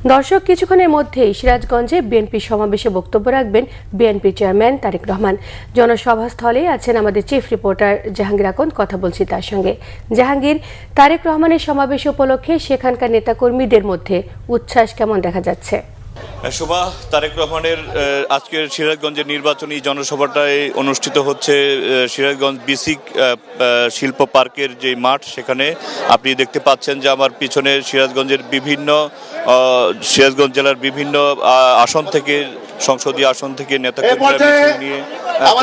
দর্শক, কিছুক্ষণের মধ্যেই সিরাজগঞ্জে বিএনপি সমাবেশে বক্তব্য রাখবেন বিএনপি চেয়ারম্যান তারেক রহমান। জনসভাস্থলে আছেন আমাদের চিফ রিপোর্টার জাহাঙ্গীর আকন্দ। কথা বলছি তার সঙ্গে। জাহাঙ্গীর, তারেক রহমানের সমাবেশ উপলক্ষে সেখানকার নেতাকর্মীদের মধ্যে উচ্ছ্বাস কেমন দেখা যাচ্ছে? শোভা, তারেক রহমানের আজকের সিরাজগঞ্জের নির্বাচনী জনসভাটায় অনুষ্ঠিত হচ্ছে সিরাজগঞ্জ বিসিক শিল্প পার্কের যে মাঠ, সেখানে আপনি দেখতে পাচ্ছেন যে আমার পিছনে সিরাজগঞ্জ জেলার বিভিন্ন আসন থেকে, সংসদীয় আসন থেকে নেতাকর্মীরা নিয়ে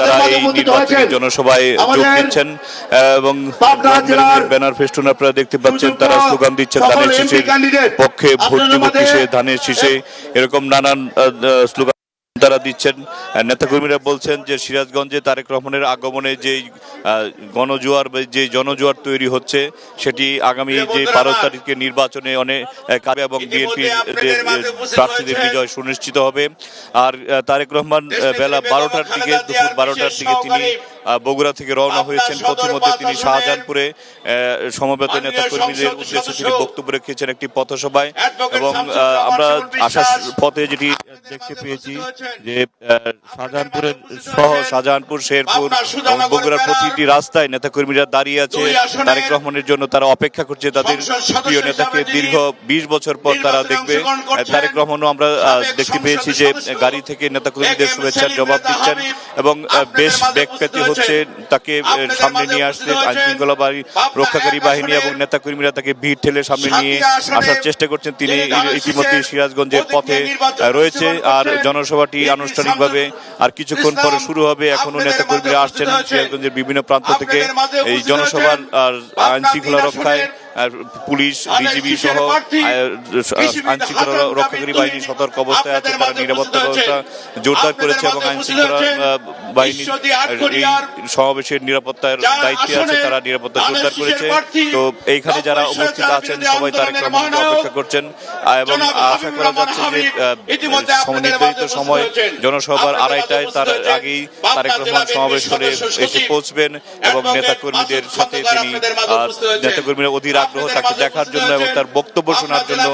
তারা এই নির্বাচনী জনসভায় যোগ দিচ্ছেন এবং ব্যানার ফেস্টুন আপনারা দেখতে পাচ্ছেন। তারা স্লোগান দিচ্ছেন ধানের শীষের পক্ষে, ভোট দিব কিসে, ধানের শীষে, এরকম নানান স্লোগান তারা দিচ্ছেন। নেতাকর্মীরা বলছেন যে সিরাজগঞ্জে তারেক রহমানের আগমনে যে গণজোয়ার, যে জনজোয়ার তৈরি হচ্ছে, সেটি আগামী যে 12 তারিখের নির্বাচনে অনেক কাবে এবং বিএনপির প্রার্থীদের বিজয় সুনিশ্চিত হবে। আর তারেক রহমান বেলা 12টার দিকে, দুপুর 12টার দিকে তিনি বগুড়া থেকে রওনা হয়েছেন। প্রতিমধ্যে তিনি শাহজাহানপুরে সমবেত নেতাকর্মীদের উদ্দেশ্যে তিনি বক্তব্য রেখেছেন একটি পথসভায়। এবং আমরা আসার পথে যেটি দেখতে পেয়েছি যে শাহজাহানপুর, শেরপুর এবং বগুড়ার প্রতিটি রাস্তায় নেতাকর্মীরা দাঁড়িয়ে আছে তারেক রহমানের জন্য। তারা অপেক্ষা করছে তাদের প্রিয় নেতাকে। দীর্ঘ 20 বছর পর তারা দেখবে তারেক রহমানও আমরা দেখতে পেয়েছি যে গাড়ি থেকে নেতাকর্মীদের শুভেচ্ছার জবাব দিচ্ছেন এবং বেশ বেগ পেতে হচ্ছে তাকে সামনে নিয়ে আসতে। আইনশৃঙ্খলা রক্ষাকারী বাহিনী এবং নেতাকর্মীরা তাকে ভিড় ঠেলে সামনে নিয়ে আসার চেষ্টা করছেন। তিনি ইতিমধ্যে সিরাজগঞ্জের পথে রয়েছে। আর জনসভাটি আনুষ্ঠানিকভাবে আর কিছুক্ষণ পরে শুরু হবে। এখনো নেতাকর্মীরা আসছেন সিরাজগঞ্জের বিভিন্ন প্রান্ত থেকে। এই জনসভার আর আইন শৃঙ্খলা রক্ষায় পুলিশ, বিজিবি সহ আইন শৃঙ্খলা রক্ষাকারী বাহিনী সতর্ক অবস্থায় আছে। তারা নিরাপত্তা ব্যবস্থা জোরদার করেছে এবং আইন শৃঙ্খলা বাহিনী এই সমাবেশের নিরাপত্তার দায়িত্বে আছে, তারা নিরাপত্তা জোরদার করেছে। তো এইখানে যারা উপস্থিত আছেন সবাই তারেক রহমানকে অপেক্ষা করছেন এবং আশা করা যাচ্ছে যে নির্ধারিত সময় জনসভার 2:30টায়, তার আগেই তারেক রহমান সমাবেশ করে এসে পৌঁছবেন এবং নেতাকর্মীদের সাথে তিনি নেতাকর্মীরা অধীর আগ্রহ তাকে দেখার জন্য এবং তার বক্তব্য শোনার জন্য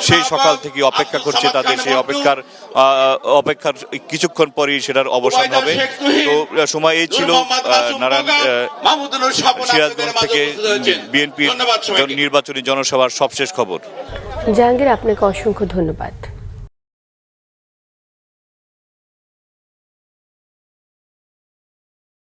সেই সকাল থেকে অপেক্ষা করছে। তাদের সেই অপেক্ষার কিছুক্ষণ পরেই সেটার অবসান হবে। তো সময় এই ছিল সিরাজগঞ্জ থেকে বিএনপির নির্বাচনী জনসভার সবশেষ খবর। জাহাঙ্গীর, আপনাকে অসংখ্য ধন্যবাদ।